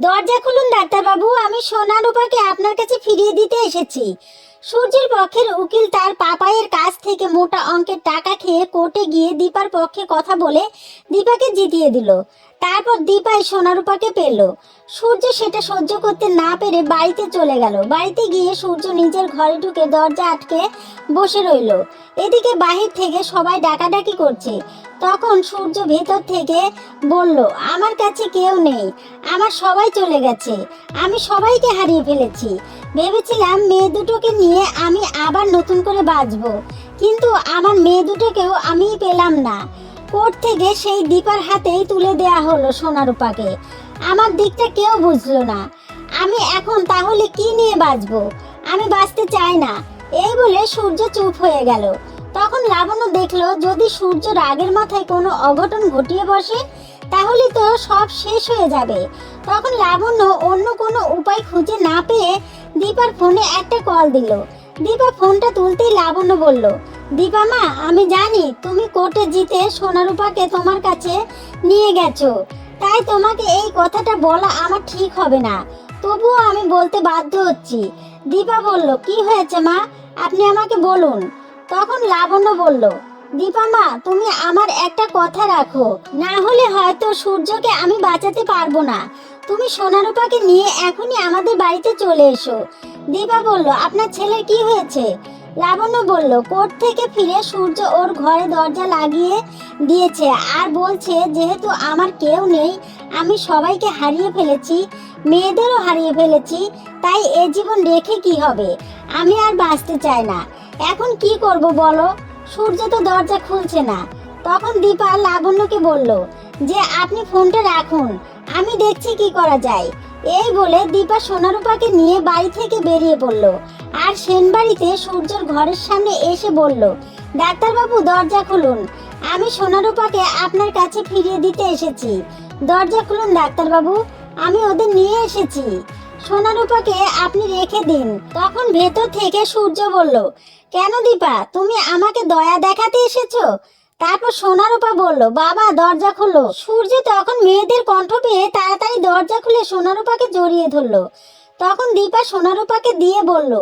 দরজা খুলুন ডাক্তারবাবু, আমি সোনা রূপাকে আপনার কাছে ফিরিয়ে দিতে এসেছি। সূর্যের পক্ষের উকিল তার পাপায়ের কাছ থেকে মোটা অঙ্কের টাকা খেয়ে কোর্টে গিয়ে দীপার পক্ষে কথা বলে দীপাকে জিতিয়ে দিল। তারপর দীপাই সোনা রূপাকে পেল। সূর্য সেটা সহ্য করতে না পেরে বাড়িতে চলে গেল। বাড়িতে গিয়ে সূর্য নিজের ঘরে ঢুকে দরজা আটকে বসে রইল। এদিকে বাহির থেকে সবাই ডাকাডাকি করছে। তখন সূর্য ভেতর থেকে বলল, আমার কাছে কেউ নেই, আমার সবাই চলে গেছে, আমি সবাইকে হারিয়ে ফেলেছি। ভেবেছিলাম মেয়ে দুটোকে নিয়ে আমি আবার নতুন করে বাঁচবো, কিন্তু আমার মেয়ে দুটোকেও আমি পেলাম না। কোর্ট থেকে সেই দীপার হাতেই তুলে দেয়া হলো সোনা রূপাকে। আমার দিকটা কেউ বুঝলো না। আমি এখন তাহলে কি নিয়ে বাঁচবো? আমি বাঁচতে চাই না। এই বলে সূর্য চুপ হয়ে গেল। তখন লাবণ্য দেখলো, যদি সূর্য রাগের মাথায় কোনো অঘটন ঘটিয়ে বসে তাহলে তো সব শেষ হয়ে যাবে। তখন লাবণ্য অন্য কোনো উপায় খুঁজে না পেয়ে দীপার ফোনে একটা কল দিল। দীপা ফোনটা তুলতেই লাবণ্য বলল, দীপা মা, আমি জানি তুমি কোর্টে জিতে সোনা রূপাকে তোমার কাছে নিয়ে গেছো, তাই তোমাকে এই কথাটা বলা আমার ঠিক হবে না, তবুও আমি বলতে বাধ্য হচ্ছি। দীপা বলল, কি হয়েছে মা, আপনি আমাকে বলুন। তখন লাবণ্য বলল, দীপা মা, তুমি আমার একটা কথা রাখো, না হলে হয়তো সূর্যকে আমি বাঁচাতে পারবো না। তুমি সোনা রূপাকে নিয়ে এখনই আমাদের বাড়িতে চলে এসো। দীপা বলল, আপনার ছেলের কি হয়েছে? লাবণ্য বলল, কোর্ট থেকে ফিরে সূর্য ওর ঘরে দরজা লাগিয়ে দিয়েছে আর বলছে, যেহেতু আমার কেউ নেই, আমি সবাইকে হারিয়ে ফেলেছি, মেয়েদেরও হারিয়ে ফেলেছি, তাই এ জীবন রেখে কি হবে, আমি আর বাঁচতে চাই না। এখন কি করব বলো? সূর্য তো দরজা খুলছে না। তখন দীপা লাবণ্যকে বলল যে, আপনি ফোনটা রাখুন, আমি দেখছি কি করা যায়। এই বলে দীপা সোনারূপাকে নিয়ে বাড়ি থেকে বেরিয়ে পড়ল আর সেনবাড়িতে সূর্যর ঘরের সামনে এসে বলল, ডাক্তারবাবু দরজা খুলুন, আমি সোনারূপাকে আপনার কাছে ফিরিয়ে দিতে এসেছি। দরজা খুলুন ডাক্তারবাবু, আমি ওদের নিয়ে এসেছি, সোনারূপাকে আপনি রেখে দিন। তখন ভেতর থেকে সূর্য বলল, কেন দীপা, তুমি আমাকে দয়া দেখাতে এসেছো? তারপর সোনারূপা বলল, বাবা দরজা খোলো। সূর্য তখন মেয়েদের কণ্ঠ পেয়ে তাড়াতাড়ি দরজা খুলে সোনারূপাকে জড়িয়ে ধরলো। তখন দীপা সোনারূপাকে দিয়ে বলল,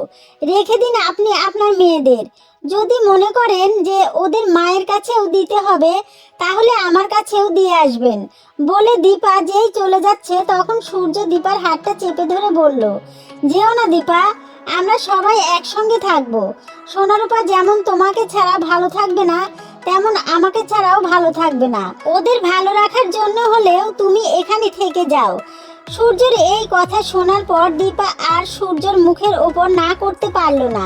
রেখে দিন আপনি আপনার মেয়েদের, যদি মনে করেন যে ওদের মায়ের কাছেও দিতে হবে তাহলে আমার কাছেও দিয়ে আসবেন। বলে দীপা যেই চলে যাচ্ছে তখন সূর্য দীপার হাতটা চেপে ধরে বলল, যেও না দীপা, আমরা সবাই একসঙ্গে থাকবো। সোনারূপা যেমন তোমাকে ছাড়া ভালো থাকবে না, তেমন আমাকে ছাড়াও ভালো থাকবে না। ওদের ভালো রাখার জন্য হলেও তুমি এখানে থেকে যাও। সূর্যের এই কথা শোনার পর দীপা আর সূর্যের মুখের ওপর না করতে পারলো না।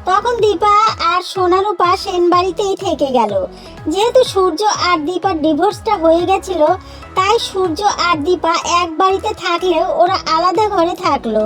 তখন দীপা আর সোনারূপা সেনবাড়িতেই থেকে গেল। যেহেতু সূর্য আর দীপার ডিভোর্সটা হয়ে গেছিল, তাই সূর্য আর দীপা এক বাড়িতে থাকলেও ওরা আলাদা ঘরে থাকলো।